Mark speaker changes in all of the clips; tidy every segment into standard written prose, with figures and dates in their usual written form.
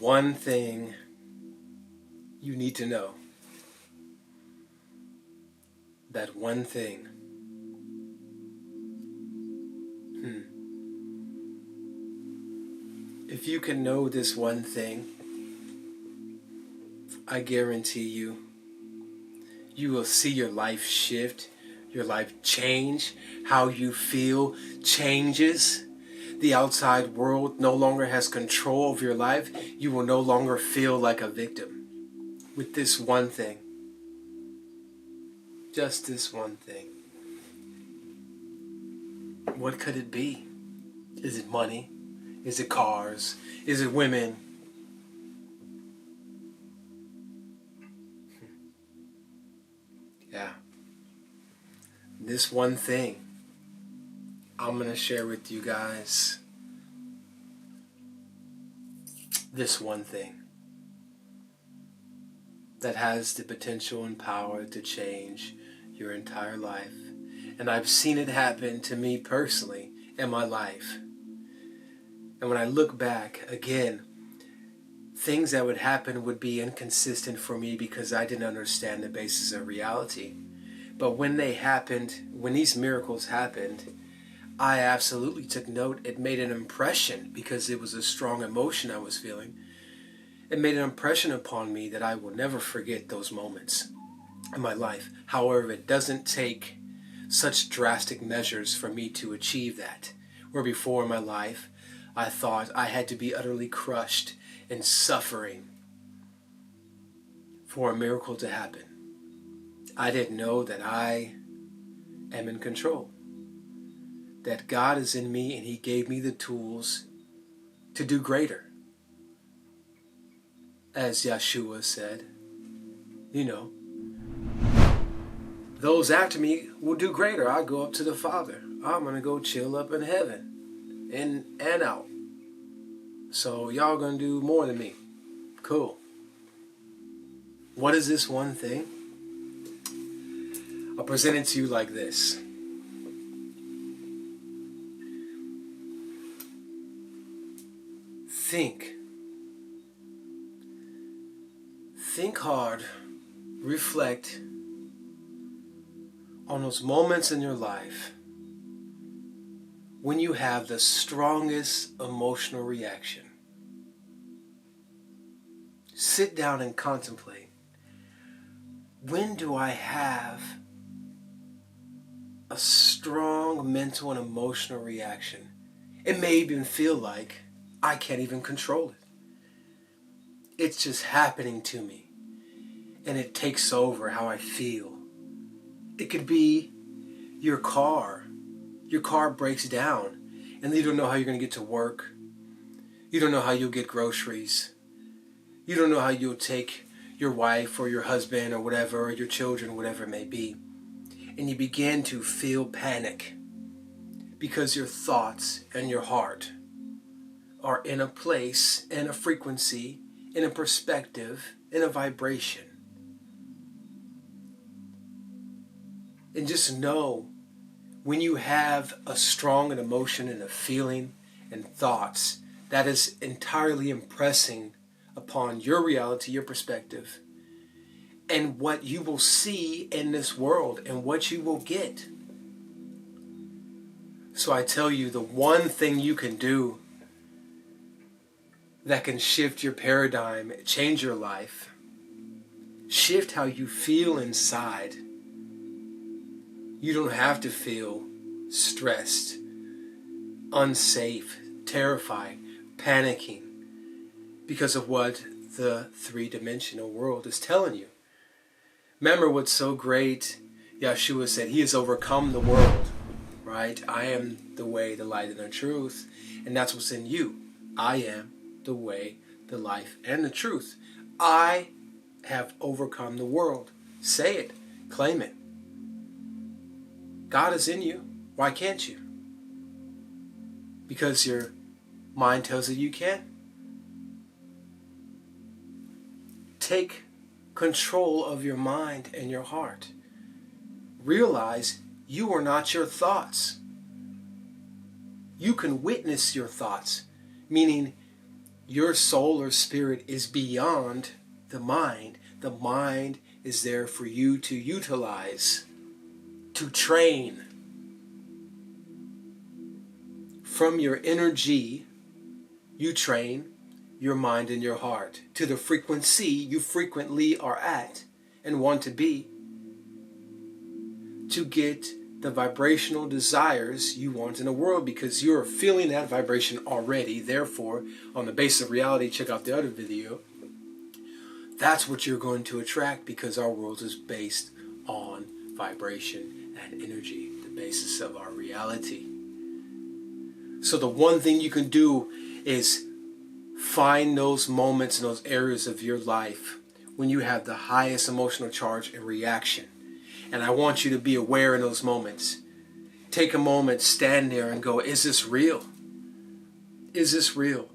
Speaker 1: one thing you need to know. That one thing. If you can know this one thing, I guarantee you, you will see your life shift, your life change, how you feel changes. The outside world no longer has control of your life. You will no longer feel like a victim with this one thing. Just this one thing. What could it be? Is it money? Is it cars? Is it women? Yeah. This one thing I'm going to share with you guys. This one thing that has the potential and power to change your entire life. And I've seen it happen to me personally in my life. And when I look back, again, things that would happen would be inconsistent for me because I didn't understand the basis of reality. But when they happened, when these miracles happened, I absolutely took note. It made an impression because it was a strong emotion I was feeling. It made an impression upon me that I will never forget those moments in my life. However, it doesn't take such drastic measures for me to achieve that. Where before in my life, I thought I had to be utterly crushed and suffering for a miracle to happen. I didn't know that I am in control. That God is in me and He gave me the tools to do greater. As Yeshua said, those after me will do greater. I go up to the Father. I'm going to go chill up in heaven. In and out. So y'all gonna do more than me. Cool. What is this one thing? I'll present it to you like this. Think. Think hard. Reflect on those moments in your life when you have the strongest emotional reaction. Sit down and contemplate. When do I have a strong mental and emotional reaction? It may even feel like I can't even control it. It's just happening to me. And it takes over how I feel. It could be your car. Your car breaks down and you don't know how you're going to get to work. You don't know how you'll get groceries. You don't know how you'll take your wife or your husband or whatever, or your children, whatever it may be. And you begin to feel panic because your thoughts and your heart are in a place, in a frequency, in a perspective, in a vibration. And just know, when you have a strong emotion and a feeling and thoughts, that is entirely impressing upon your reality, your perspective, and what you will see in this world and what you will get. So I tell you, the one thing you can do that can shift your paradigm, change your life, shift how you feel inside. You don't have to feel stressed, unsafe, terrified, panicking because of what the three-dimensional world is telling you. Remember what's so great? Yeshua said, He has overcome the world, right? I am the way, the light, and the truth. And that's what's in you. I am the way, the life, and the truth. I have overcome the world. Say it. Claim it. God is in you. Why can't you? Because your mind tells you you can. Take control of your mind and your heart. Realize you are not your thoughts. You can witness your thoughts, meaning Your soul or spirit is beyond the mind. The mind is there for you to utilize, to train. From your energy, you train your mind and your heart to the frequency you frequently are at and want to be, to get the vibrational desires you want in the world, because you're feeling that vibration already. Therefore, on the basis of reality, check out the other video. That's what you're going to attract, because our world is based on vibration and energy, the basis of our reality. So the one thing you can do is find those moments and those areas of your life when you have the highest emotional charge and reaction. And I want you to be aware in those moments. Take a moment, stand there and go, is this real? Is this real?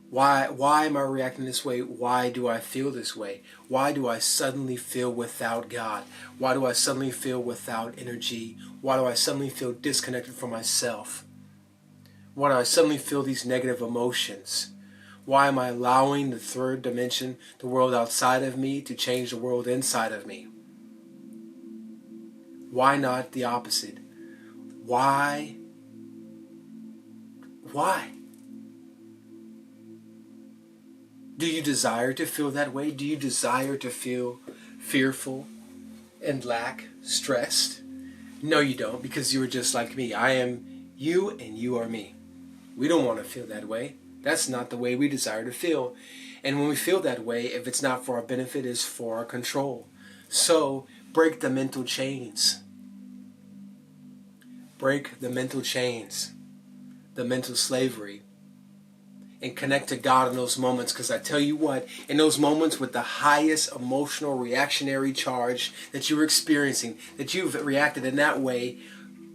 Speaker 1: Why am I reacting this way? Why do I feel this way? Why do I suddenly feel without God? Why do I suddenly feel without energy? Why do I suddenly feel disconnected from myself? Why do I suddenly feel these negative emotions? Why am I allowing the third dimension, the world outside of me, to change the world inside of me? Why not the opposite? Why? Why? Do you desire to feel that way? Do you desire to feel fearful and stressed? No, you don't, because you are just like me. I am you and you are me. We don't want to feel that way. That's not the way we desire to feel. And when we feel that way, if it's not for our benefit, it's for our control. So break the mental chains. Break the mental chains, the mental slavery, and connect to God in those moments. Because I tell you what, in those moments with the highest emotional reactionary charge that you're experiencing, that you've reacted in that way,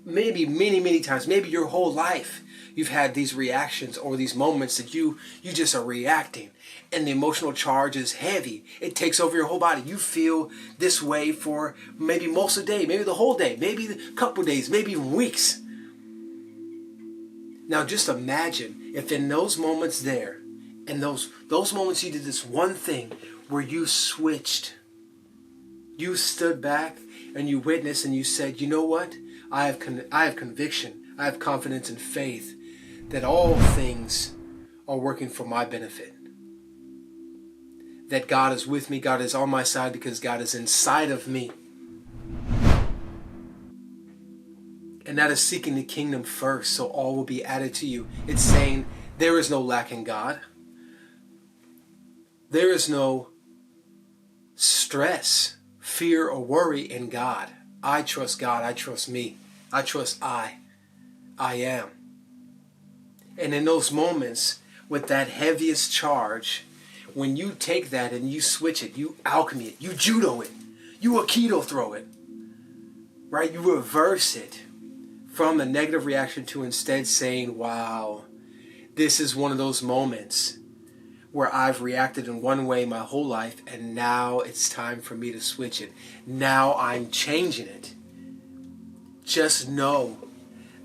Speaker 1: maybe many, many times, maybe your whole life, you've had these reactions or these moments that you just are reacting, and the emotional charge is heavy. It takes over your whole body. You feel this way for maybe most of the day, maybe the whole day, maybe a couple of days, maybe even weeks. Now just imagine if in those moments there, in those moments you did this one thing where you switched. You stood back and you witnessed and you said, you know what? I have conviction. I have confidence and faith that all things are working for my benefit. That God is with me, God is on my side, because God is inside of me. And that is seeking the kingdom first, so all will be added to you. It's saying there is no lack in God. There is no stress, fear, or worry in God. I trust God. I trust me. I trust I am. And in those moments with that heaviest charge, when you take that and you switch it, you alchemy it, you judo it, you aikido throw it, right? You reverse it from the negative reaction to instead saying, wow, this is one of those moments where I've reacted in one way my whole life, and now it's time for me to switch it. Now I'm changing it. Just know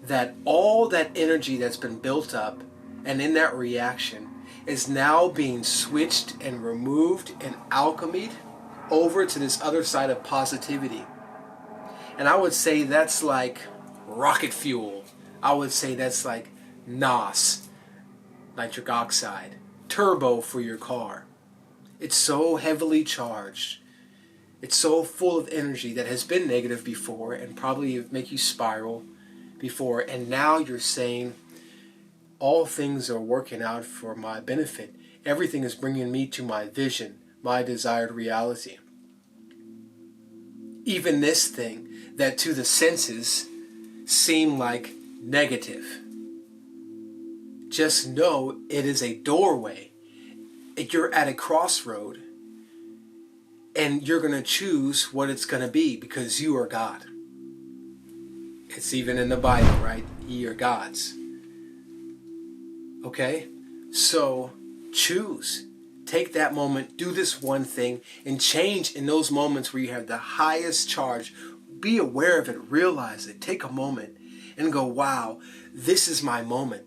Speaker 1: that all that energy that's been built up and in that reaction is now being switched and removed and alchemied over to this other side of positivity. And I would say that's like rocket fuel. I would say that's like NOS, nitric oxide, turbo for your car. It's so heavily charged. It's so full of energy that has been negative before and probably make you spiral before. And now you're saying, all things are working out for my benefit. Everything is bringing me to my vision, my desired reality. Even this thing that to the senses seem like negative. Just know it is a doorway. You're at a crossroad, and you're going to choose what it's going to be, because you are God. It's even in the Bible, right? Ye are gods. Okay? So choose. Take that moment, do this one thing, and change in those moments where you have the highest charge. Be aware of it, realize it, take a moment and go, wow, this is my moment.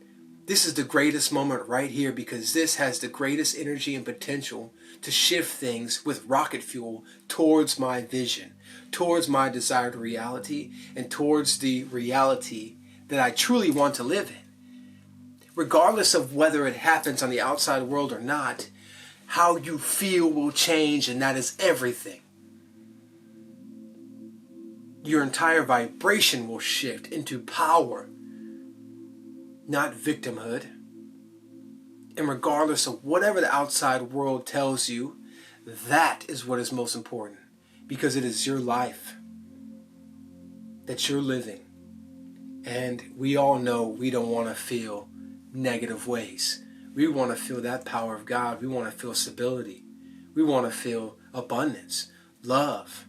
Speaker 1: This is the greatest moment right here, because this has the greatest energy and potential to shift things with rocket fuel towards my vision, towards my desired reality, and towards the reality that I truly want to live in. Regardless of whether it happens on the outside world or not, how you feel will change, and that is everything. Your entire vibration will shift into power, not victimhood. And regardless of whatever the outside world tells you, that is what is most important, because it is your life that you're living. And we all know we don't want to feel negative ways. We want to feel that power of God. We want to feel stability. We want to feel abundance, love,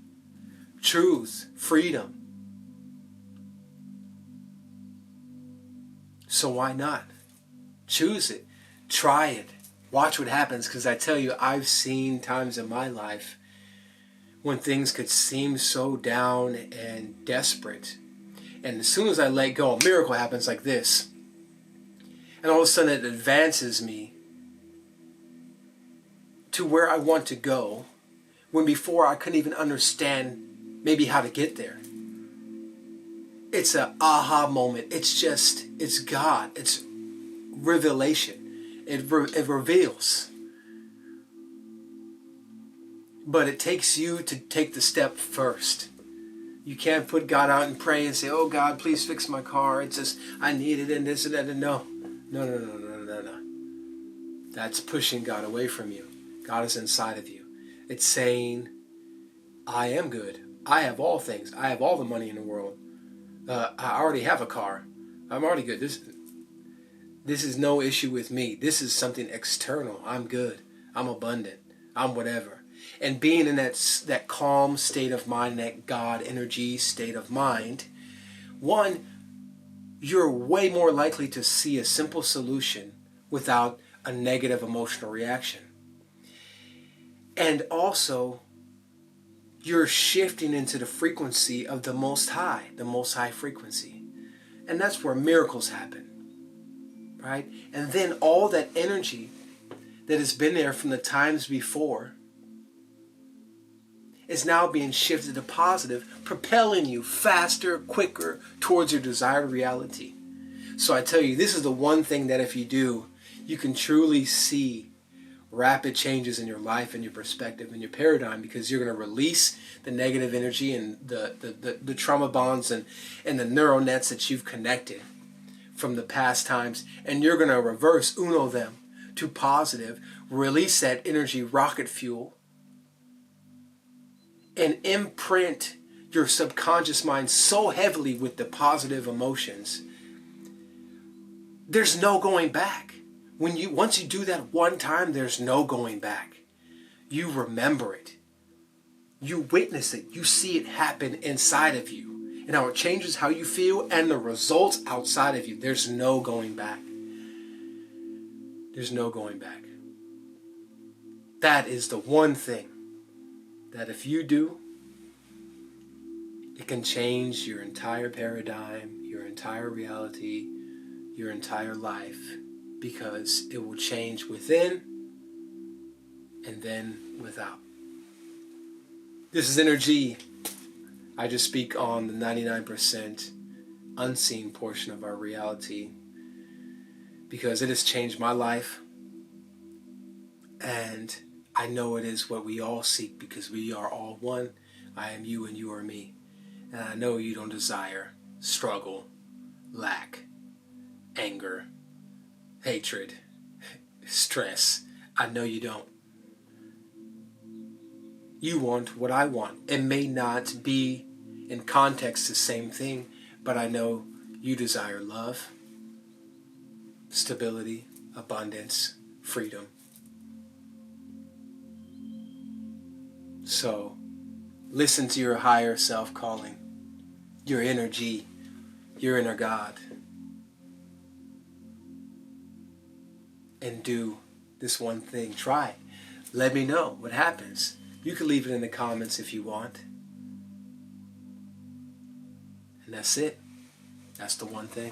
Speaker 1: truth, freedom. So why not? Choose it. Try it. Watch what happens, because I tell you, I've seen times in my life when things could seem so down and desperate. And as soon as I let go, a miracle happens like this. And all of a sudden it advances me to where I want to go, when before I couldn't even understand maybe how to get there. It's an aha moment. It's God. It's revelation. It reveals. But it takes you to take the step first. You can't put God out and pray and say, oh God, please fix my car. It's just, I need it and this and that. And no. That's pushing God away from you. God is inside of you. It's saying, I am good. I have all things. I have all the money in the world. I already have a car. I'm already good. This is no issue with me. This is something external. I'm good. I'm abundant. I'm whatever. And being in that calm state of mind, that God energy state of mind, one, you're way more likely to see a simple solution without a negative emotional reaction. And also, you're shifting into the frequency of the Most High frequency. And that's where miracles happen, right? And then all that energy that has been there from the times before is now being shifted to positive, propelling you faster, quicker towards your desired reality. So I tell you, this is the one thing that if you do, you can truly see rapid changes in your life and your perspective and your paradigm, because you're going to release the negative energy and the trauma bonds and the neural nets that you've connected from the past times, and you're going to reverse uno them to positive, release that energy rocket fuel, and imprint your subconscious mind so heavily with the positive emotions. There's no going back. Once you do that one time, there's no going back. You remember it. You witness it. You see it happen inside of you, and how it changes how you feel and the results outside of you. There's no going back. There's no going back. That is the one thing that if you do, it can change your entire paradigm, your entire reality, your entire life, because it will change within and then without. This is Energy. I just speak on the 99% unseen portion of our reality, because it has changed my life, and I know it is what we all seek, because we are all one. I am you and you are me. And I know you don't desire struggle, lack, anger, hatred, stress. I know you don't. You want what I want. It may not be in context the same thing, but I know you desire love, stability, abundance, freedom. So, listen to your higher self calling, your energy, your inner God, and do this one thing. Try it. Let me know what happens. You can leave it in the comments if you want. And that's it. That's the one thing.